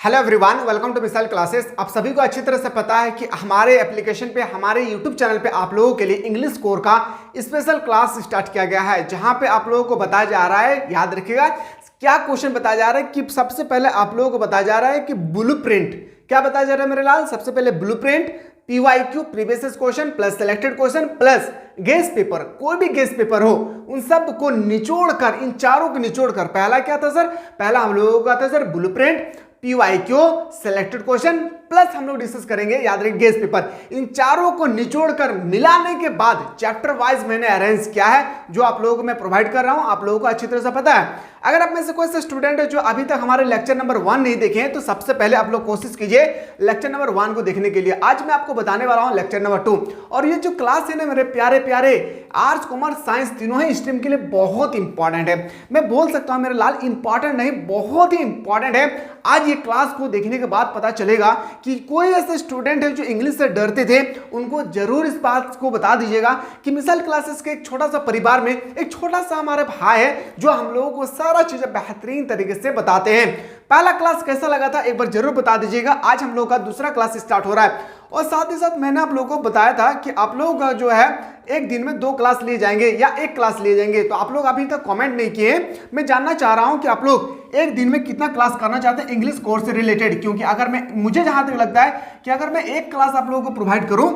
Hello everyone, welcome to missile classes. आप सभी को अच्छी तरह से पता है कि हमारे एप्लीकेशन पे, हमारे यूट्यूब चैनल पे आप लोगों के लिए इंग्लिश कोर का स्पेशल क्लास स्टार्ट किया गया है, जहां पे आप लोगों को बताया जा रहा है, याद रखिएगा क्या क्वेश्चन बताया जा रहा है कि सबसे पहले आप लोगों को बताया जा रहा है कि ब्लूप्रिंट क्या बताया जा रहा है मेरे लाल। सबसे पहले blueprint, PYQ previous question plus selected question plus guest paper, कोई भी गेस्ट पेपर हो उन सब को निचोड़कर, इन चारों को निचोड़कर, पहला क्या था सर, पहला हम लोगों का था sir blueprint, PYQ, selected question plus हम लोग डिस्कस करेंगे, याद रखिए गेस्ट पेपर। इन चारों को निचोड़कर मिलाने के बाद चैप्टर वाइज मैंने अरेंज किया है, जो आप लोगों को मैं प्रोवाइड कर रहा हूं, आप लोगों को अच्छी तरह से पता है। अगर आप में से कोई से स्टूडेंट है जो अभी तक हमारे लेक्चर नंबर 1 नहीं देखे हैं, तो सबसे पहले आप लोग कोशिश कीजिए लेक्चर नंबर 1 को देखने के लिए। आज मैं आपको बताने वाला हूं लेक्चर नंबर 2। और ये जो क्लास है ना मेरे प्यारे प्यारे, आर्ट्स कॉमर्स साइंस तीनों ही स्ट्रीम के लिए बहुत इंपॉर्टेंट है। मैं बोल सकता हूं मेरे लाल, इंपॉर्टेंट नहीं, बहुत ही इंपॉर्टेंट है। आज ये क्लास को देखने के बाद पता चलेगा कि कोई ऐसे स्टूडेंट है जो इंग्लिश से डरते थे, उनको जरूर इस बात को बता दीजिएगा कि मिसाइल क्लासेस के एक छोटा सा परिवार में एक छोटा सा हमारा भाई है जो हम लोगों को सारा चीजें बेहतरीन तरीके से बताते हैं। पहला क्लास कैसा लगा था एक बार जरूर बता दीजिएगा। आज हम लोग का दूसरा क्लास स्टार्ट हो रहा है, और साथ ही साथ मैंने आप लोगों को बताया था कि आप लोग का जो है एक दिन में 2 क्लास लिए जाएंगे या 1 क्लास लिए जाएंगे। तो आप लोग अभी तक कमेंट नहीं किए, मैं जानना चाह रहा हूं कि आप लोग एक दिन में कितना क्लास करना चाहते हैं इंग्लिश कोर्स से रिलेटेड। क्योंकि अगर मुझे जहां तक लगता है कि अगर मैं 1 क्लास आप लोगों को प्रोवाइड करूं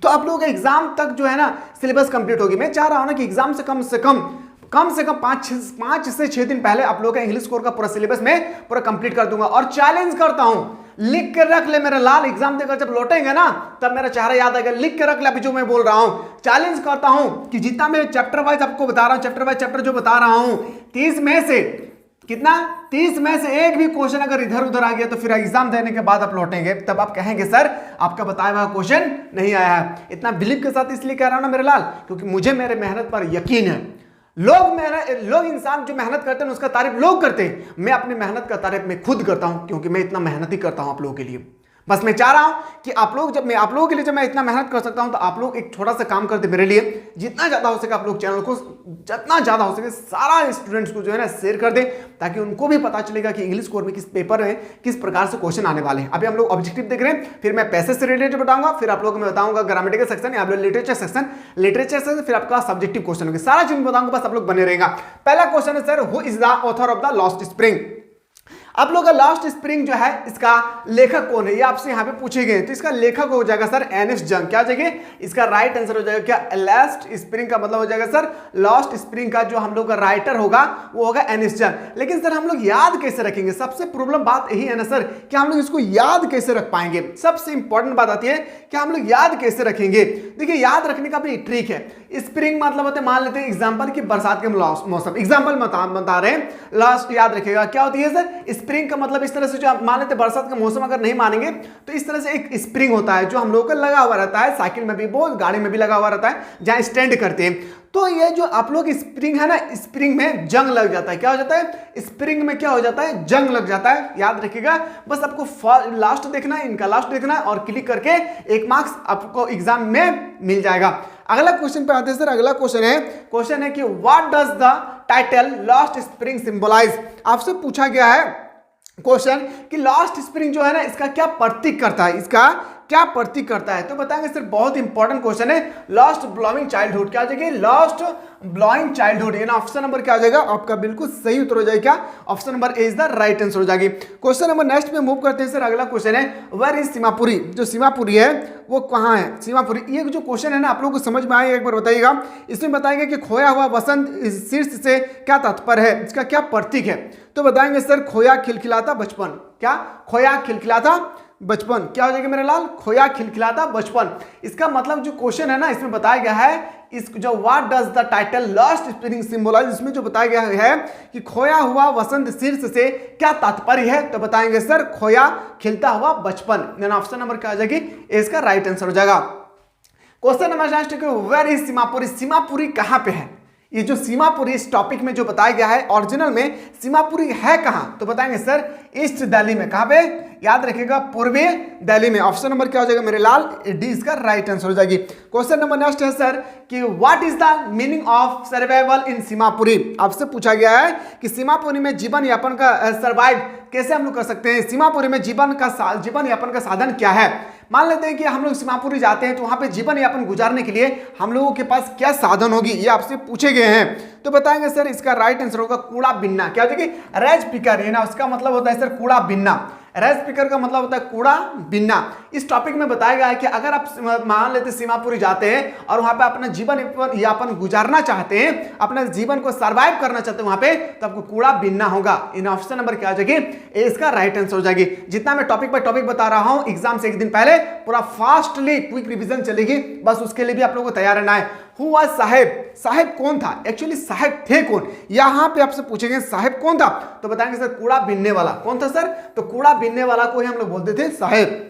तो आप लोगों का एग्जाम तक जो है ना सिलेबस कंप्लीट होगी। मैं चाह रहा हूं ना कि एग्जाम से कम से कम 5 से 6 दिन पहले आप लोगों का इंग्लिश कोर का पूरा सिलेबस में पूरा कंप्लीट कर दूंगा। और चैलेंज करता हूं, लिख के रख ले मेरा लाल, एग्जाम देकर जब लौटेंगे ना तब मेरा चेहरा याद आएगा। लिख के रख ले अभी जो मैं बोल रहा हूं। चैलेंज करता हूं कि जितना मैं चैप्टर वाइज आपको बता रहा हूं, चैप्टर वाइज चैप्टर जो बता रहा हूं, 30 में से कितना, 30 में से एक भी क्वेश्चन अगर इधर उधर आ गया तो फिर एग्जाम देने के बाद आप लौटेंगे, तब आप कहेंगे सर आपका बताया हुआ क्वेश्चन नहीं आया है। इतना बिलीव के साथ इसलिए कह रहा हूं ना मेरे लाल, क्योंकि मुझे मेरे मेहनत पर यकीन है। लोग इंसान जो मेहनत करते हैं उसका तारीफ लोग करते हैं, मैं अपनी मेहनत का तारीफ मैं खुद करता हूं, क्योंकि मैं इतना मेहनत ही करता हूं आप लोगों के लिए। बस मैं चाह रहा हूं कि आप लोग, जब मैं आप लोगों के लिए जब मैं इतना मेहनत कर सकता हूं, तो आप लोग एक छोटा सा काम करते मेरे लिए, जितना ज्यादा हो सके आप लोग चैनल को, जितना ज्यादा हो सके सारा स्टूडेंट्स को जो है ना शेयर कर दें, ताकि उनको भी पता चलेगा कि इंग्लिश कोर में किस पेपर में किस प्रकार से क्वेश्चन आने वाले हैं। अभी हम लोग ऑब्जेक्टिव देख रहे हैं, फिर मैं पैसेज से रिलेटेड बताऊंगा, फिर आप लोगों को मैं बताऊंगा ग्रामेटिकल सेक्शन या लिटरेचर सेक्शन, फिर आपका सब्जेक्टिव क्वेश्चन होगा, सारा चीज बताऊंगा, बस आप लोग बने रहेगा। पहला क्वेश्चन है sir, who is the author of the lost spring. आप लोग का लास्ट स्प्रिंग जो है इसका लेखक कौन है, ये आपसे यहां पे पूछे गए। तो इसका लेखक हो जाएगा सर एर्नेस्ट यंग। क्या जगह इसका राइट आंसर हो जाएगा क्या, लास्ट स्प्रिंग का मतलब हो जाएगा सर लास्ट स्प्रिंग का जो हम लोग का राइटर होगा वो होगा एर्नेस्ट यंग। लेकिन सर हम लोग याद कैसे रखेंगे, सबसे प्रॉब्लम बात यही है ना सर कि हम लोग इसको याद कैसे रख पाएंगे। सबसे इंपॉर्टेंट बात आती है कि हम लोग याद कैसे रखेंगे। देखिए याद रखने का भी ट्रिक है। स्प्रिंग मतलब होते हैं, मान लेते हैं एग्जाम्पल की बरसात के मौसम, एग्जाम्पल बता रहे हैं, लास्ट याद रखिएगा क्या होती है सर स्प्रिंग का मतलब। इस तरह से जो मान लेते बरसात का मौसम अगर नहीं मानेंगे तो इस तरह से एक स्प्रिंग होता है जो हम लोगों का लगा हुआ रहता है, साइकिल में भी, बहुत गाड़ी में भी लगा हुआ रहता है, जहां स्टैंड करते हैं। तो ये जो आप लोग स्प्रिंग है ना, स्प्रिंग में जंग लग जाता है। क्या हो जाता है स्प्रिंग में, क्या हो जाता है जंग लग जाता है। याद रखिएगा, बस आपको लास्ट देखना है, इनका लास्ट देखना है, और क्लिक करके 1 मार्क्स आपको एग्जाम में मिल जाएगा। अगला क्वेश्चन पे आते हैं सर। अगला क्वेश्चन है कि what does the title last spring symbolise. आपसे पूछा गया है क्वेश्चन कि लास्ट स्प्रिंग जो है ना इसका क्या प्रतीक करता है, इसका क्या प्रतीक करता है। तो बताएंगे सर बहुत इंपॉर्टेंट क्वेश्चन है, लास्ट ब्लोइंग चाइल्डहुड। क्या हो जाएगी लास्ट ब्लोइंग चाइल्डहुड, यानी ऑप्शन नंबर क्या हो जाएगा आपका, बिल्कुल सही उत्तर हो जाएगा, option number A is the right answer हो जाएगी। क्वेश्चन नंबर नेक्स्ट में मूव करते हैं सर। अगला क्वेश्चन है वेयर इज सीमापुरी। जो सीमापुरी है वो कहाँ है, सीमापुरी। ये जो क्वेश्चन है ना आप लोगों को समझ में आएगा, एक बार बताइएगा। इसमें बताएंगे कि खोया हुआ वसंत शीर्ष से क्या तात्पर्य है, इसका क्या प्रतीक है। तो बताएंगे सर खोया खिलखिलाता बचपन। क्या खोया खिलखिलाता बचपन, क्या हो जाएगा मेरे लाल, खोया खिलखिलाता बचपन। इसका मतलब जो क्वेश्चन है ना इसमें बताया गया है, इस जो what does the title last spring symbolise, इसमें जो बताया गया है कि खोया हुआ वसंत शीर्ष से क्या तात्पर्य है। तो बताएंगे सर खोया खिलता हुआ बचपन, यानी ऑप्शन नंबर क्या हो जाएगी, इसका राइट आंसर हो जाएगा। Question number next, where is Seemapuri. Seemapuri कहां पे है। ये जो सीमापुरी इस टॉपिक में जो बताया गया है, ओरिजिनल में सीमापुरी है कहां। तो बताएंगे सर ईस्ट दिल्ली में। कहां पे, याद रखिएगा पूर्वी दिल्ली में। ऑप्शन नंबर क्या हो जाएगा मेरे लाल, डी इसका राइट आंसर हो जाएगी। क्वेश्चन नंबर नेक्स्ट है सर कि what is the meaning of survival इन सीमापुरी। आपसे पूछा गया है कि सीमापुरी में जीवन यापन का सर्वाइव कैसे हम लोग कर सकते हैं, सीमापुरी में जीवन यापन का साधन क्या है। मान लेते हैं कि हम लोग सीमापुरी जाते हैं तो वहां पे जीवन यापन गुजारने के लिए हम लोगों के पास क्या साधन होगी, ये आपसे पूछे गए हैं। तो बताएंगे सर इसका राइट आंसर होगा कूड़ा बिनना। क्या होता है कि रेज पिकर है ना, उसका मतलब होता है सर कूड़ा बिनना। रेज पिकर का मतलब होता है कूड़ा बिनना। इस टॉपिक में बताया गया है कि अगर आप मान लेते सीमापुरी जाते हैं और वहां पे अपना जीवन यापन गुजारना चाहते हैं, अपने जीवन को सर्वाइव करना चाहते हैं वहां पे, तो आपको कूड़ा बिनना होगा। इन ऑप्शन नंबर क्या हो जाएगी, ए इसका राइट आंसर हो जाएगी। जितना मैं टॉपिक बाय टॉपिक बता रहा हूं एग्जाम से एक दिन पहले पूरा फास्टली क्विक रिवीजन चलेगी, बस उसके लिए भी आप लोगों को तैयार रहना है। हु वाज साहेब, साहेब कौन था, एक्चुअली साहेब थे कौन, यहां पे आपसे पूछेंगे साहेब कौन था, तो बताएंगे सर कूड़ा बिनने वाला। कौन था सर, तो कूड़ा बिनने वाला को ही हम लोग बोलते थे साहेब।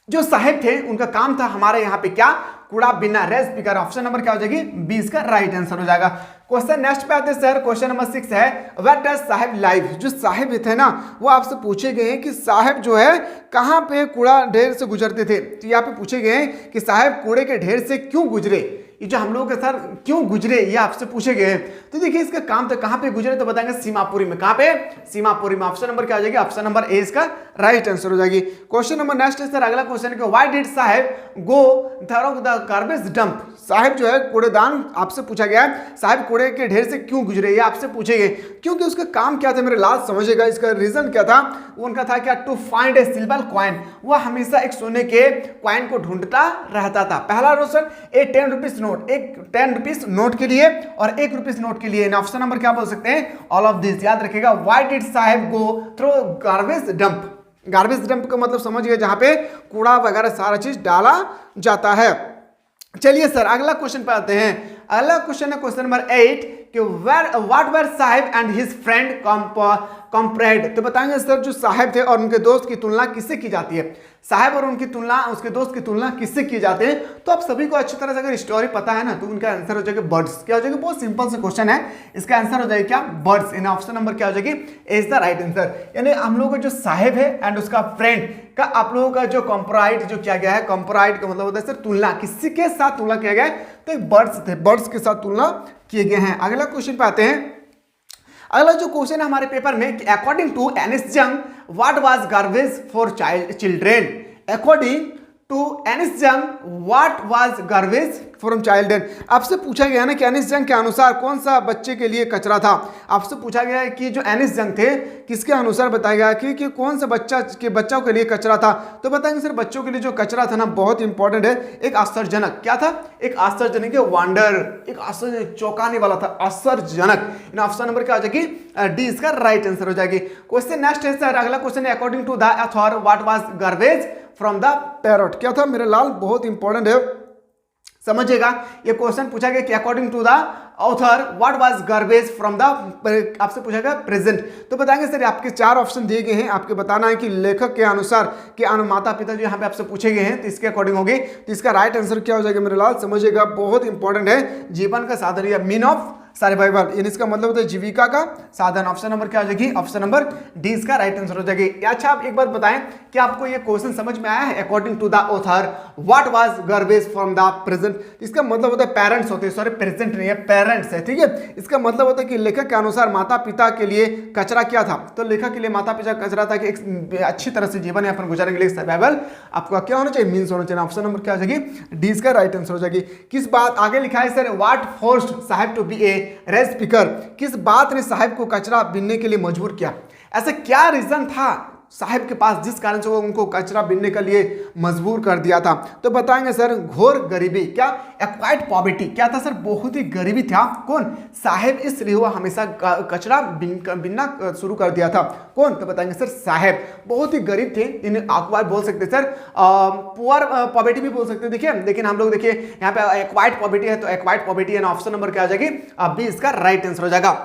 जो साहेब थे उनका काम था हमारे यहाँ पे क्या, कूड़ा बिनना, रेज पिकर। ऑप्शन नंबर क्या हो जाएगी, बी इसका राइट आंसर हो जाएगा। क्वेश्चन नेक्स्ट पे आते हैं सर, क्वेश्चन नंबर 6 है व्हेट डज साहेब लाइव। जो साहेब थे ना वो आपसे पूछे गए हैं कि साहेब जो है कहाँ पे कूड़ा ढेर से गुजरते थे। तो यहाँ पे पूछे गए हैं कि साहेब कूड़े के ढेर से क्यों गुजरे, ये जो हम लोगों के साथ क्यों गुजरे ये आपसे पूछे गए हैं। तो देखिए इसका काम तो कहां पे गुजरे, तो बताएंगे सीमापुरी में। कहां पे, सीमापुरी में। ऑप्शन नंबर क्या हो जाएगी, ऑप्शन नंबर ए इसका राइट आंसर हो जाएगी। क्वेश्चन नंबर नेक्स्ट है सर, अगला क्वेश्चन है why did Saheb go through the garbage dump. Saheb जो है कूड़ेदान, आपसे पूछा गया है साहेब कूड़े के ढेर से क्यों गुजरे, ये आपसे पूछे गए क्योंकि उसका काम क्या था मेरे लास्ट समझिएगा। इसका रीजन क्या था, उनका था क्या, to find a silver coin. वह हमेशा एक सोने के कॉइन को ढूंढता रहता था। पहला क्वेश्चन ए 10 रुपीज नोट, एक 10 रुपीज नोट के लिए और 1 रुपीज नोट के लिए। ऑप्शन नंबर क्या बोल सकते हैं, ऑल ऑफ दिस। याद रखिएगा why did Saheb go through garbage dump. Garbage dump का मतलब समझ गए जहां पे कूड़ा वगैरह सारा चीज डाला जाता है। चलिए सर अगला क्वेश्चन पे आते हैं। अगला क्वेश्चन है क्वेश्चन नंबर 8 कि what were Saheb and his friend compared. तो बताएंगे सर जो साहेब थे और उनके दोस्त की तुलना किससे की जाती है। साहेब और उनकी तुलना, उसके दोस्त की तुलना किससे की जाते हैं। तो आप सभी को अच्छी तरह से अगर स्टोरी पता है ना तो उनका आंसर हो जाएगा बर्ड्स। क्या हो जाएगा, बहुत सिंपल से क्वेश्चन है, इसका आंसर हो जाएगा क्या, बर्ड्स। इन ऑप्शन नंबर क्या हो जाएगी, ए इज द राइट आंसर। यानी हम लोगों का जो साहेब है एंड उसका फ्रेंड का आप लोगों का जो कंपेयर्ड जो किया गया है, कंपेयर्ड का मतलब होता है सर तुलना, किसी के साथ तुलना किया गया है, तो एक बर्ड्स थे, बर्ड्स के साथ तुलना किए गए हैं। अगला क्वेश्चन पे आते हैं। अगला जो क्वेश्चन है हमारे पेपर में कि according to Anees Jung what was garbage for children. According to Anees Jung what was garbage for children. आपसे पूछा गया ना कि एनिस जंग के अनुसार कौन सा बच्चे के लिए कचरा था। आपसे पूछा गया है कि जो एनिस जंग थे किसके अनुसार बताया गया कि कौन सा बच्चों के लिए कचरा था। तो बताएंगे सर बच्चों के लिए जो कचरा था ना बहुत इंपॉर्टेंट है, एक आश्चर्यजनक। क्या था, एक आश्चर्यजनक, वंडर, एक आश्चर्य चौंकाने वाला था, आश्चर्यजनक। ऑप्शन नंबर क्या हो जाएगी, डी इसका राइट आंसर हो जाएगी। क्वेश्चन नेक्स्ट है सर, अगला क्वेश्चन है according to the author what was garbage from the parrot. क्या था मेरे लाल, बहुत इंपॉर्टेंट है, समझिएगा। ये क्वेश्चन पूछा गया कि according to the author what was garbage from the, आपसे पूछा गया प्रेजेंट। तो बताएंगे सर आपके 4 ऑप्शन दिए गए हैं, आपके बताना है कि लेखक के अनुसार कि माता पिता जो यहाँ पे आपसे पूछे गए हैं तो इसके अकॉर्डिंग होगी। तो इसका राइट आंसर क्या हो जाएगा मेरे लाल, समझिएगा बहुत इंपॉर्टेंट है, जीवन का साधन या मीन ऑफ सर्वाइवल, यानी इसका मतलब होता है जीविका का साधन। ऑप्शन नंबर क्या हो जाएगी, ऑप्शन नंबर डी इसका राइट आंसर हो जाएगी। अच्छा आप एक बात बताएं कि आपको ये क्वेश्चन समझ में आया है, according to the author what was garbage from the present. इसका मतलब होता है पेरेंट्स होते हैं, सॉरी प्रेजेंट नहीं है, पेरेंट्स है, ठीक है। इसका मतलब होता है कि लेखक के अनुसार माता पिता के लिए कचरा क्या था। तो लेखक के लिए माता पिता कचरा था कि एक अच्छी तरह से जीवन यापन गुजारने के लिए सर्वाइवल आपका क्या होना चाहिए, मीन्स होना चाहिए। ऑप्शन नंबर क्या हो जाएगी, डी इसका राइट आंसर हो जाएगी। किस बात, आगे लिखा है sir what forced Saheb to be a rag picker. किस बात ने साहेब को कचरा बीनने के लिए मजबूर किया, ऐसा क्या रीजन था साहेब के पास जिस कारण से वो उनको कचरा बीनने के लिए मजबूर कर दिया था। तो बताएंगे सर घोर गरीबी, क्या एक्वाइट पॉवर्टी। क्या था सर, बहुत ही गरीबी था। कौन, साहेब, इसलिए वो हमेशा कचरा बीनना शुरू कर दिया था। कौन, तो बताएंगे सर साहेब बहुत ही गरीब थे, इन्हें एक्वाइट बोल सकते सर, पुअर पॉवर्टी भी बोल सकते। देखिए लेकिन हम लोग देखिए यहाँ पे एक्वाइट पॉवर्टी है, तो एक्वाइट पॉवर्टी है, ऑप्शन नंबर क्या आ जाएगी, अब भी इसका राइट आंसर हो जाएगा।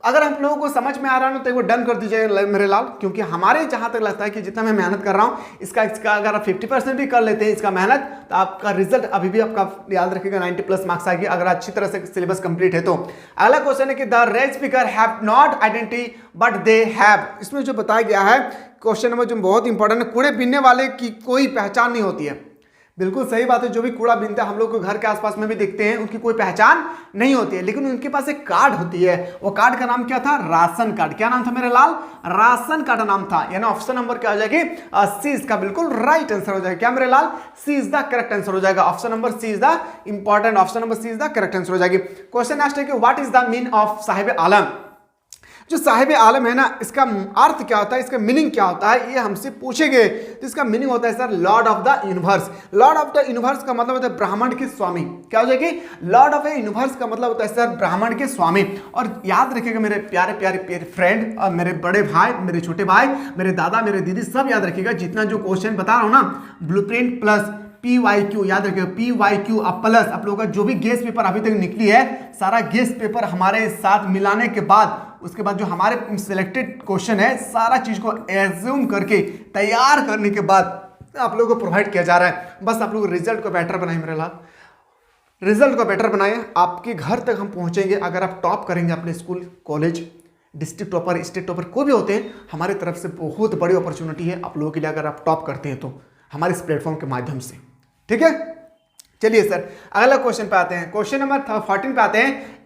अगर हम लोगों को समझ में आ रहा है तो वो डन कर दीजिए मेरे लाल, क्योंकि हमारे जहां तक लगता है कि जितना मैं मेहनत कर रहा हूं इसका अगर आप 50% भी कर लेते हैं इसका मेहनत, तो आपका रिजल्ट अभी भी आपका याद रखिएगा 90+ मार्क्स आएगी, अगर अच्छी तरह से सिलेबस कंप्लीट है तो। अगला क्वेश्चन है कि the rag speaker have not identity but they have. इसमें जो बताया गया है क्वेश्चन नंबर जो बहुत इंपॉर्टेंट है, कूड़े बीनने वाले की कोई पहचान नहीं होती है। बिल्कुल सही बात है, जो भी कूड़ा बीनता है हम लोग को घर के आसपास में भी देखते हैं, उनकी कोई पहचान नहीं होती है, लेकिन उनके पास एक कार्ड होती है। वो कार्ड का नाम क्या था? Ration card. क्या नाम था मेरे लाल? राशन कार्ड नाम था। यानी ऑप्शन नंबर क्या हो जाएगी? सी इसका बिल्कुल राइट आंसर हो जाएगा। क्या मेरे लाल? C is the correct answer हो जाएगा। Option number C is the important, option number C is the correct answer हो जाएगी। क्वेश्चन नेक्स्ट है कि what is the mean of Sahib Alam? जो साहिब आलम है ना, इसका अर्थ क्या होता है, इसका मीनिंग क्या होता है, ये हमसे पूछेंगे। तो इसका मीनिंग होता है sir Lord of the universe. Lord of the universe का मतलब होता है ब्रह्मांड के स्वामी। क्या हो जाएगी? लॉर्ड ऑफ द यूनिवर्स का मतलब होता है सर ब्रह्मांड के स्वामी। और याद रखिएगा मेरे प्यारे प्यारे फ्रेंड, और मेरे बड़े भाई, मेरे छोटे भाई, मेरे दादा, मेरे दीदी, सब याद रखिएगा। जितना जो क्वेश्चन बता रहा हूं ना, ब्लूप्रिंट प्लस PYQ, याद रखिएगा PYQ प्लस आप लोगों का जो भी गेस्ट पेपर अभी तक निकली है, सारा गेस्ट पेपर हमारे साथ मिलाने के बाद, उसके बाद जो हमारे सिलेक्टेड क्वेश्चन है, सारा चीज को एज्यूम करके तैयार करने के बाद आप लोगों को प्रोवाइड किया जा रहा है। बस आप लोग रिजल्ट को बेटर बनाए मेरे लाल, रिजल्ट को बेटर बनाए, आपके घर तक हम पहुंचेंगे। अगर आप टॉप करेंगे अपने school, college, district topper, state topper, कोई भी होते हैं, हमारी तरफ से बहुत बड़ी अपॉर्चुनिटी है आप लोगों के लिए, अगर आप टॉप करते हैं तो हमारे इस प्लेटफॉर्म के माध्यम से। ठीक है, चलिए सर अगला क्वेश्चन पे आते हैं। क्वेश्चन नंबर 14 पे आते हैं।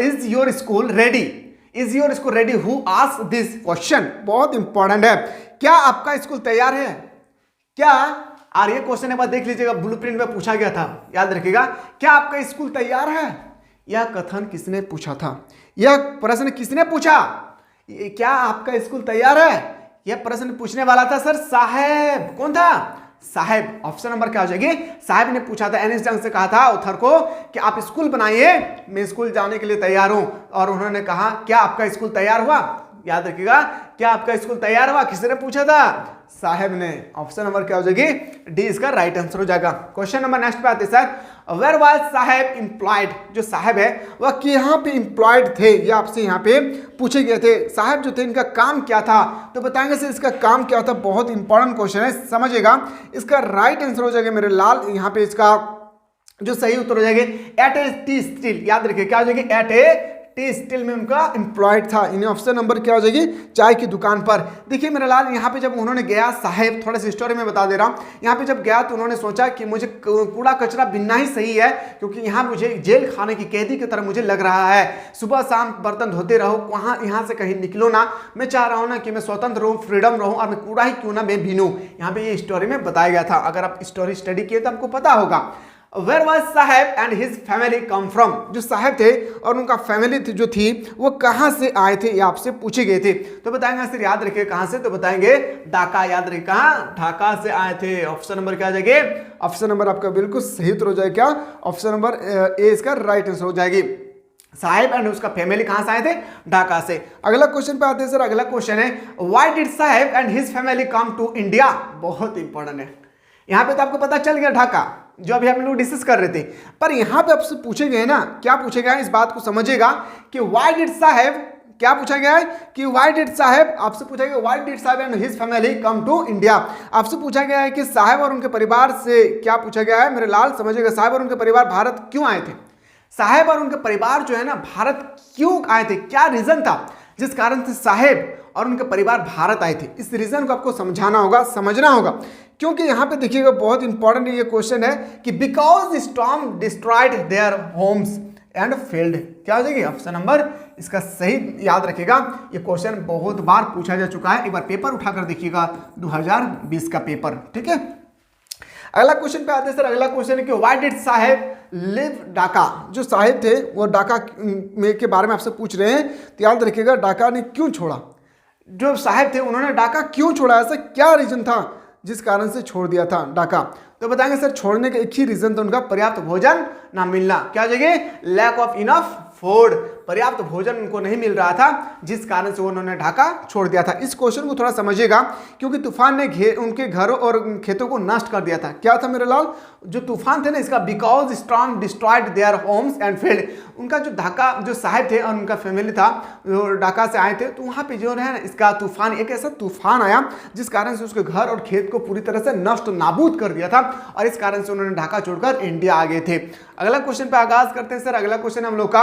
Is your school ready? Is your school ready? Who asked this question? बहुत इंपॉर्टेंट है। क्या आपका स्कूल तैयार है? क्या? और ये क्वेश्चन एक बार देख लीजिएगा, ब्लूप्रिंट में पूछा गया था, याद रखिएगा। क्या आपका स्कूल तैयार है? यह कथन किसने पूछा था? यह प्रश्न किसने पूछा? क्या आपका स्कूल तैयार है? यह प्रश्न पूछने वाला था सर साहेब। कौन था? साहेब। ऑप्शन नंबर क्या हो जाएगी? साहेब ने पूछा था, एनएस जंग से कहा था ऑथर को कि आप स्कूल बनाइए, मैं स्कूल जाने के लिए तैयार हूं। और उन्होंने कहा क्या आपका स्कूल तैयार हुआ? याद रखिएगा, क्या आपका स्कूल तैयार हुआ? किसने पूछा था? साहेब ने। ऑप्शन नंबर क्या हो जाएगी? डी इसका राइट आंसर हो जाएगा। क्वेश्चन नंबर नेक्स्ट पे आते हैं sir. Where was Saheb employed? जो साहेब है वह यहाँ पे एम्प्लॉयड थे, ये आपसे यहाँ पे पूछे गए थे। साहेब जो थे इनका काम क्या था? तो बताएंगे सर इसका काम क्या था। बहुत इंपॉर्टेंट क्वेश्चन है, समझिएगा। इसका राइट आंसर हो जाएगा मेरे लाल, यहाँ पे इसका जो सही उत्तर हो जाएगा एट ए टी स्टील। याद रखिए क्या हो जाएगी? एट ए टी स्टील में उनका एम्प्लॉयड था। इन्हें ऑप्शन नंबर क्या हो जाएगी? चाय की दुकान पर। देखिए मेरे लाल, यहाँ पे जब उन्होंने गया, साहेब, थोड़ा सा स्टोरी में बता दे रहा हूँ। यहाँ पे जब गया तो उन्होंने सोचा कि मुझे कूड़ा कचरा बिनना ही सही है, क्योंकि यहाँ मुझे जेल खाने की कैदी की तरह मुझे लग रहा है। सुबह शाम बर्तन धोते रहो, वहाँ यहाँ से कहीं निकलो ना। मैं चाह रहा हूँ ना कि मैं स्वतंत्र रहूँ, फ्रीडम रहूँ, और मैं कूड़ा ही क्यों ना मैं बीनूं। यहाँ पे ये स्टोरी में बताया गया था। अगर आप स्टोरी स्टडी किए तो आपको पता होगा। Where was Saheb and his family come from? जो साहेब थे और उनका फैमिली जो थी वो कहाँ से आए थे, ये आपसे पूछे गए थे। तो बताएंगे सर, याद रखिए कहाँ से, तो बताएंगे ढाका। याद रखिए कहाँ? ढाका से आए थे। ऑप्शन नंबर क्या आ जाएगी? ऑप्शन नंबर आपका बिल्कुल सही उत्तर हो जाएगा। क्या? ऑप्शन नंबर ए इसका राइट आंसर हो जाएगी। साहेब एंड उसका फैमिली कहां से आए थे? ढाका से। अगला क्वेश्चन पे आते हैं सर। अगला क्वेश्चन है why did Saheb and his family come to India? बहुत इंपॉर्टेंट है। यहां पे तो आपको पता चल गया ढाका, जो अभी हम लोग डिस्कस कर रहे थे, पर यहां पे आपसे पूछे गए ना, क्या पूछे गया है इस बात को समझिएगा कि व्हाई डिड साहेब, क्या पूछा गया है कि व्हाई डिड साहेब, आपसे पूछा गया why did Saheb and his family come to India. आपसे पूछा गया है कि साहेब और उनके परिवार से, क्या पूछा गया है मेरे लाल, समझिएगा, साहेब और उनके परिवार भारत क्यों आए थे? साहेब और उनके परिवार जो है ना भारत क्यों आए थे? क्या रीजन था जिस कारण से साहेब और उनके परिवार भारत आए थे? इस रीजन को आपको समझाना होगा, समझना होगा, क्योंकि यहां पे देखिएगा बहुत इंपॉर्टेंट ये क्वेश्चन है कि because storm destroyed their homes and field. क्या हो जाएगी? ऑप्शन नंबर इसका सही। याद रखिएगा ये क्वेश्चन बहुत बार पूछा जा चुका है, एक बार पेपर उठाकर देखिएगा 2020 का पेपर। ठीक है, अगला क्वेश्चन पे आते हैं सर। अगला क्वेश्चन है कि why did Saheb live Dhaka? जो साहेब थे वो ढाका में के बारे में आपसे पूछ रहे हैं, तो याद रखिएगा ढाका ने क्यों छोड़ा। जो साहेब थे उन्होंने ढाका क्यों छोड़ा? ऐसा क्या रीजन था जिस कारण से छोड़ दिया था ढाका? तो बताएंगे सर छोड़ने का एक ही रीजन था, उनका पर्याप्त भोजन ना मिलना। क्या हो जाएगी? Lack of enough food. पर्याप्त भोजन उनको नहीं मिल रहा था, जिस कारण से उन्होंने ढाका छोड़ दिया था। इस क्वेश्चन को थोड़ा समझिएगा, क्योंकि तूफान ने उनके घरों और खेतों को नष्ट कर दिया था। क्या था मेरे लाल? जो तूफान थे ना, इसका because storm destroyed their homes and field. उनका जो ढाका, जो साहेब थे और उनका फैमिली था, जो ढाका से आए थे, तो वहाँ पे जो है ना इसका तूफान, एक ऐसा तूफान आया जिस कारण से उसके घर और खेत को पूरी तरह से नष्ट नाबूद कर दिया था, और इस कारण से उन्होंने ढाका छोड़कर इंडिया आ गए थे। अगला क्वेश्चन पे आगाज करते हैं सर। अगला क्वेश्चन हम लोग का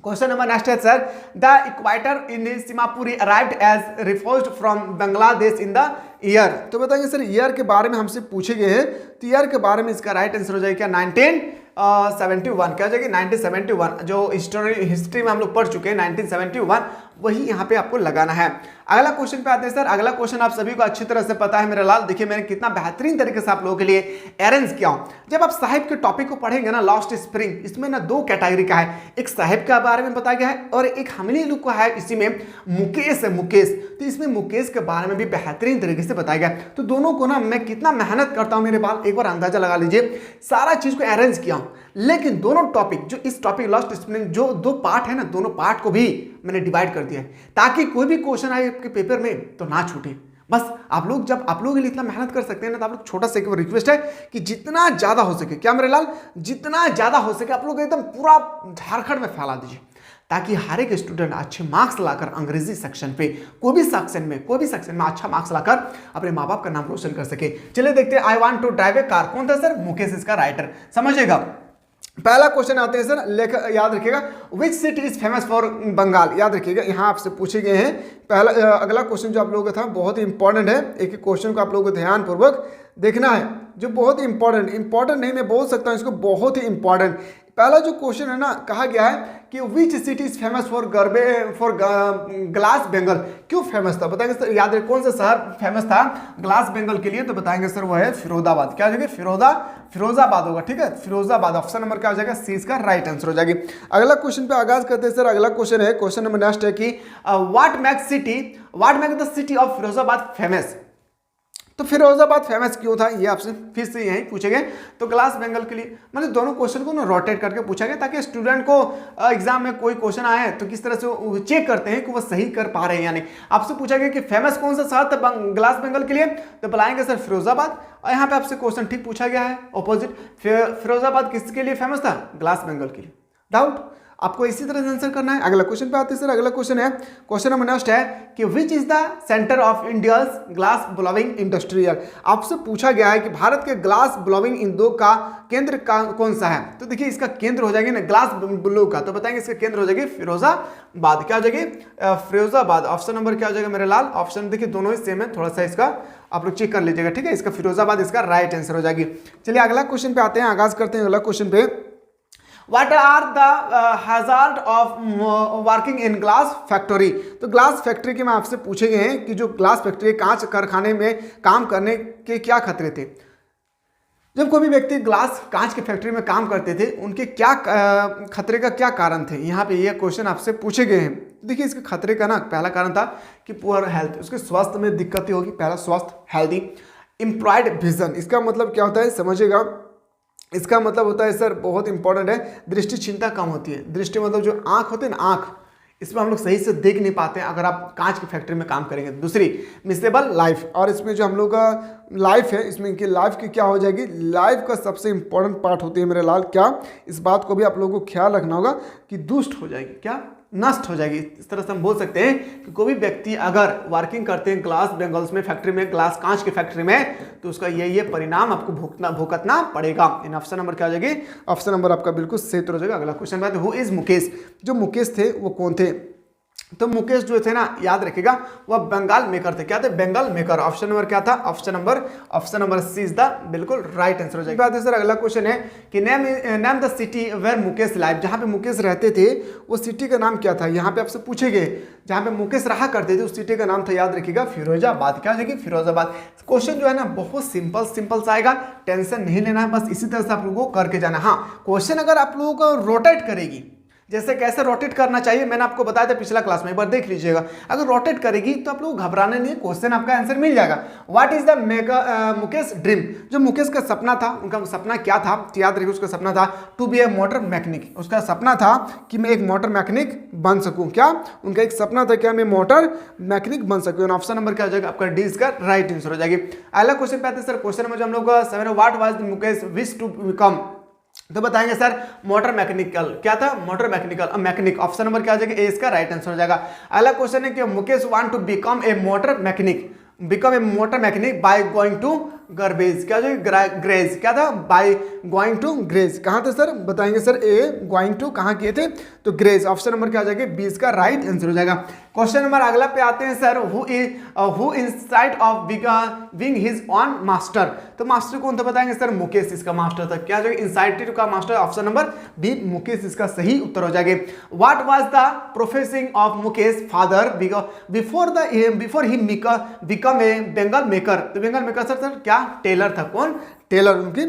क्वेश्चन नंबर नेक्स्ट है sir, the equator in Seemapuri arrived as reforced from Bangladesh in the year. तो बताएंगे सर ईयर के बारे में हमसे पूछे गए हैं, तो ईयर के बारे में इसका राइट आंसर हो जाएगा क्या 1971। क्या हो जाएगी 1971, जो हिस्ट्री में हम लोग पढ़ चुके हैं 1971, वही यहाँ पे आपको लगाना है। अगला क्वेश्चन पे आते हैं सर। अगला क्वेश्चन आप सभी को अच्छी तरह से पता है मेरे लाल, देखिए मैंने कितना बेहतरीन तरीके से आप लोगों के लिए अरेंज किया हूं। जब आप साहिब के टॉपिक को पढ़ेंगे ना लास्ट स्प्रिंग, इसमें ना दो कैटेगरी का है, एक साहिब के बारे में बताया गया है और एक हमली लुक का है, इसी में मुकेश है, मुकेश। तो इसमें मुकेश के बारे में भी बेहतरीन तरीके से बताया गया। तो दोनों को ना मैं कितना मेहनत करता हूं मेरे बाल, एक बार अंदाजा लगा लीजिए। सारा चीज को अरेंज किया हूं, लेकिन दोनों टॉपिक, जो इस टॉपिक लास्ट स्प्रिंग जो दो पार्ट है ना, दोनों पार्ट को भी मैंने डिवाइड कर दिया है, ताकि कोई भी क्वेश्चन आए आपके पेपर में तो ना छूटे। बस आप लोग जब आप लोगों के लिए इतना मेहनत कर सकते हैं ना, तो आप लोग छोटा सा एक रिक्वेस्ट है कि जितना ज्यादा हो सके, क्या मेरे लाल, जितना ज्यादा हो सके आप लोग एकदम पूरा झारखंड में फैला दीजिए, ताकि हर एक स्टूडेंट अच्छे मार्क्स लाकर अंग्रेजी सेक्शन पे कोई भी सेक्शन में अच्छा मार्क्स लाकर अपने माँ बाप का नाम रोशन कर सके। चलिए देखते हैं। I want to drive a car, कौन था सर, मुकेश इसका राइटर। समझिएगा, पहला क्वेश्चन आते हैं सर, लेख याद रखिएगा, which city is famous for Bengal. याद रखिएगा, यहाँ आपसे पूछे गए हैं। पहला अगला क्वेश्चन जो आप लोगों का था बहुत ही इंपॉर्टेंट है, एक एक क्वेश्चन को आप लोगों को ध्यानपूर्वक देखना है, जो बहुत ही इंपॉर्टेंट नहीं मैं बोल सकता हूँ इसको, बहुत ही इंपॉर्टेंट। पहला जो क्वेश्चन है ना, कहा गया है कि विच city is famous for glass Bengal. क्यों फेमस था बताएंगे सर, याद रखिए कौन सा शहर फेमस था ग्लास बेंगल के लिए, तो बताएंगे सर वो है फिरोजाबाद। क्या हो जाएगा, फिरोजाबाद होगा, ठीक है, फिरोजाबाद। ऑप्शन नंबर क्या हो जाएगा, सी इसका राइट आंसर हो जाएगी। अगला क्वेश्चन पे आगाज करते हैं सर। अगला क्वेश्चन है, क्वेश्चन नंबर नेक्स्ट है कि what make the city of Firozabad famous. तो फिरोजाबाद फेमस क्यों था, ये आपसे फिर से यही पूछे गए। तो ग्लास बेंगल के लिए, मतलब दोनों क्वेश्चन को ना रोटेट करके पूछा गया, ताकि स्टूडेंट को एग्जाम में कोई क्वेश्चन आए तो किस तरह से चेक करते हैं कि वो सही कर पा रहे हैं या नहीं। आपसे पूछा गया कि फेमस कौन सा शहर था ग्लास बेंगल के लिए, तो बुलाएंगे सर फिरोजाबाद। और यहाँ पे आपसे क्वेश्चन ठीक पूछा गया है ऑपोजिट, फिरोजाबाद किसके लिए फेमस था, ग्लास बेंगल के लिए। डाउट आपको इसी तरह से आंसर करना है। अगला क्वेश्चन पे आते हैं सर। अगला क्वेश्चन है, क्वेश्चन नंबर नेक्स्ट है कि which is the centre of India's glass blowing industrial. आपसे पूछा गया है कि भारत के ग्लास ब्लोविंग इंडो का केंद्र कौन सा है। तो देखिए इसका केंद्र हो जाएगी ना ग्लास ब्लो का, तो बताएंगे इसका केंद्र हो जाएगी फिरोजाबाद। क्या हो जाएगी, फिरोजाबाद। ऑप्शन नंबर क्या हो जाएगा मेरे लाल, ऑप्शन देखिए दोनों ही सेम है, थोड़ा सा इसका आप लोग चेक कर लीजिएगा, ठीक है। इसका फिरोजाबाद इसका राइट आंसर हो जाएगी। चलिए अगला क्वेश्चन पे आते हैं, आगाज करते हैं अगला क्वेश्चन पे। What are the hazard of working in glass factory। तो ग्लास फैक्ट्री के में आपसे पूछे गए हैं कि जो ग्लास फैक्ट्री कांच कारखाने में काम करने के क्या खतरे थे। जब कोई भी व्यक्ति कांच की फैक्ट्री में काम करते थे, उनके क्या खतरे का क्या कारण थे, यहाँ पे ये क्वेश्चन आपसे पूछे गए हैं। देखिए इसके खतरे का ना पहला कारण था कि पुअर हेल्थ, उसके स्वास्थ्य में दिक्कतें होगी। पहला स्वास्थ्य हेल्दी, इम्प्लॉयड विजन, इसका मतलब क्या होता है समझिएगा, इसका मतलब होता है सर बहुत इंपॉर्टेंट है, दृष्टि क्षमता कम होती है। दृष्टि मतलब जो आंख होती है ना, आंख, इसमें हम लोग सही से देख नहीं पाते हैं अगर आप कांच की फैक्ट्री में काम करेंगे। दूसरी मिसेबल लाइफ, और इसमें जो हम लोग का लाइफ है, इसमें इनकी लाइफ की क्या हो जाएगी, लाइफ का सबसे इंपॉर्टेंट पार्ट होती है मेरे लाल, क्या, इस बात को भी आप लोगों को ख्याल रखना होगा कि दुष्ट हो जाएगी, क्या, नष्ट हो जाएगी। इस तरह से हम बोल सकते हैं कि कोई भी व्यक्ति अगर वर्किंग करते हैं ग्लास बेंगल्स में फैक्ट्री में, ग्लास कांच की फैक्ट्री में, तो उसका ये परिणाम आपको भुगतना पड़ेगा। इन ऑप्शन नंबर क्या हो जाएगी, ऑप्शन नंबर आपका बिल्कुल सही हो जाएगा। अगला क्वेश्चन बात, हु इज मुकेश। जो मुकेश थे वो कौन थे, तो मुकेश जो थे ना, याद रखिएगा, वह बंगाल मेकर थे। क्या थे, बंगाल मेकर। ऑप्शन नंबर क्या था, option number C is the बिल्कुल राइट आंसर हो जाएगा। बात है सर अगला क्वेश्चन है कि name the city where Mukesh live. जहां पे मुकेश रहते थे वो सिटी का नाम क्या था, यहाँ पे आपसे पूछे गए। जहां पे मुकेश रहा करते थे उस सिटी का नाम था, याद रखिएगा, फिरोजाबाद। क्या हो जाएगी, फिरोजाबाद। क्वेश्चन जो है ना बहुत सिंपल सा आएगा, टेंशन नहीं लेना है, बस इसी तरह से आप लोगों को करके जाना। हाँ, क्वेश्चन अगर आप लोगों को रोटेट करेगी, जैसे कैसे रोटेट करना चाहिए मैंने आपको बताया था पिछला क्लास में, एक बार देख लीजिएगा। अगर रोटेट करेगी तो आप लोग घबराने नहीं, क्वेश्चन आपका आंसर मिल जाएगा। What is the Mukesh dream. जो मुकेश का सपना था, उनका सपना क्या था, तो याद रखिए उसका सपना था to be a motor mechanic. उसका सपना था कि मैं एक मोटर मैकेनिक बन सकूं। क्या, उनका एक सपना था क्या, मैं मोटर मैकेनिक बन सकूं। ऑप्शन नंबर क्या हो जाएगा आपका, डी इसका राइट आंसर हो जाएगी। अगला क्वेश्चन पे आते हैं सर। क्वेश्चन नंबर जो हम लोग 7, what was Mukesh wish to become. तो बताएंगे सर मोटर मैकेनिकल। क्या था, मोटर मैकेनिक। ऑप्शन नंबर क्या हो जाएगा, ए इसका राइट आंसर हो जाएगा। अगला क्वेश्चन है कि Mukesh want to become a motor mechanic by going to garbage, क्या जो ग्रेज, क्या था बाय गोइंग टू ग्रेज, कहाँ थे सर बताएंगे सर, ए गोइंग टू कहाँ किए थे, तो ग्रेज, ऑप्शन नंबर क्या हो जाएगा 20 का राइट आंसर हो जाएगा। क्वेश्चन नंबर अगला पे आते हैं sir, who insight of being his on master, तो मास्टर कौन था बताएंगे सर, मुकेश इसका मास्टर था, क्या जो इंसाइटेड का master, option number B Mukesh इसका सही उत्तर हो जाएगा। What was the profession of Mukesh father before he become a bangle maker, तो बेंगल मेकर सर क्या टेलर था, कौन टेलर, उनकी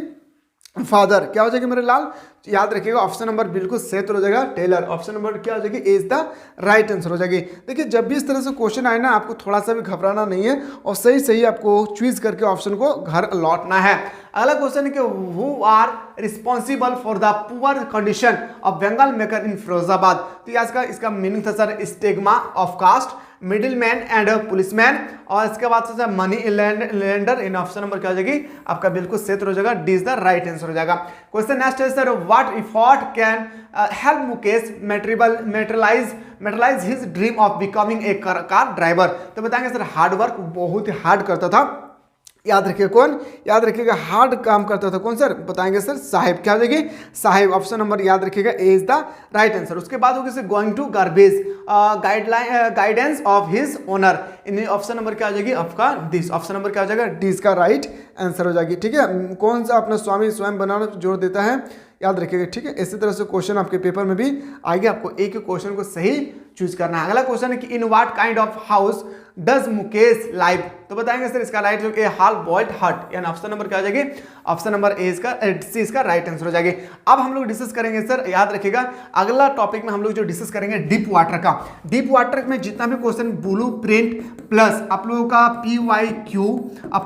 फादर क्या हो जाएगा मेरे लाल, याद रखिएगा ऑप्शन नंबर बिल्कुल सही हो जाएगा टेलर, ऑप्शन नंबर क्या हो जाएगी इज द राइट आंसर हो जाएगी। देखिए जब भी इस तरह से क्वेश्चन आए ना, आपको थोड़ा सा भी घबराना नहीं है और सही सही आपको चूज करके ऑप्शन को घर लौटना है। अगला क्वेश्चन है कि who are responsible for the poor condition of bangle maker in Firozabad, तो आज इसका मीनिंग था sir stigma of caste, middle man and policeman, और इसके बाद से money lender, in option number क्या हो जाएगी आपका बिल्कुल सही हो जाएगा, D is the right answer हो जाएगा। क्वेश्चन नेक्स्ट है sir, what effort can help Mukesh materialise his dream of becoming a car driver, तो बताएंगे सर हार्ड वर्क, बहुत ही हार्ड करता था, याद रखिए कौन, याद रखिएगा हार्ड काम करता था कौन सर, बताएंगे सर साहिब, क्या हो जाएगी साहिब, ऑप्शन नंबर याद रखिएगा A is the right answer. उसके बाद होगी sir going to garbage guidance of his owner, इन ऑप्शन नंबर क्या हो जाएगी आपका दिस, ऑप्शन नंबर क्या हो जाएगा डी का राइट आंसर हो जाएगी। ठीक है, कौन सा अपना स्वामी स्वयं बनाना जोड़ देता है, याद रखिएगा। ठीक है, इसी तरह से क्वेश्चन आपके पेपर में भी आएंगे, आपको एक क्वेश्चन को सही चूज करना है। अगला क्वेश्चन है कि in what kind of house does Mukesh live, तो बताएंगे सर इसका राइट जो कि हाल बॉयड हट, यानी ऑप्शन नंबर क्या हो जाएगी, ऑप्शन नंबर ए सी इसका राइट आंसर हो जाएगी। अब हम लोग डिस्कस करेंगे सर, याद रखिएगा अगला टॉपिक में हम लोग जो डिस्कस करेंगे डीप वाटर का। डीप वाटर में जितना भी क्वेश्चन ब्लू प्रिंट प्लस आप लोगों का PYQ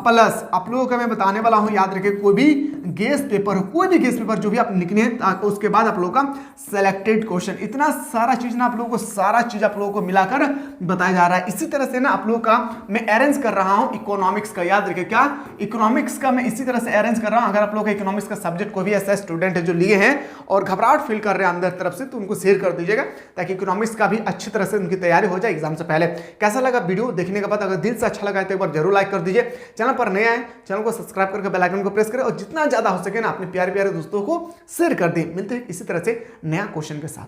प्लस आप लोगों का मैं बताने वाला हूं, याद रखिए कोई भी गेस पेपर, कोई भी गेस पेपर जो भी आप लिखने हैं उसके बाद आप लोगों का सिलेक्टेड क्वेश्चन, इतना सारा चीज ना आप लोगों को, सारा चीज आप लोगों को मिलाकर बताया जा रहा है। इसी तरह से ना आप लोगों का मैं अरेंज कर रहा हूं इकोनॉमिक्स का, याद रखिए क्या इकोनॉमिक्स का मैं इसी तरह से अरेंज कर रहा हूं। अगर आप लोग इकोनॉमिक्स का सब्जेक्ट कोई भी ऐसा स्टूडेंट है जो लिए हैं और घबराहट फील कर रहे हैं अंदर तरफ से, तो उनको शेयर कर दीजिएगा ताकि इकोनॉमिक्स का भी अच्छी तरह से उनकी तैयारी हो जाए एग्जाम से पहले। कैसा लगा वीडियो देखने के बाद, अगर दिल से अच्छा लगा है तो एक बार जरूर लाइक कर दीजिए, चैनल पर नए आए चैनल को सब्सक्राइब करके बेल आइकन को प्रेस करें और जितना ज्यादा हो सके ना अपने प्यारे प्यारे दोस्तों को शेयर कर दें। मिलते हैं इसी तरह से नया क्वेश्चन के साथ।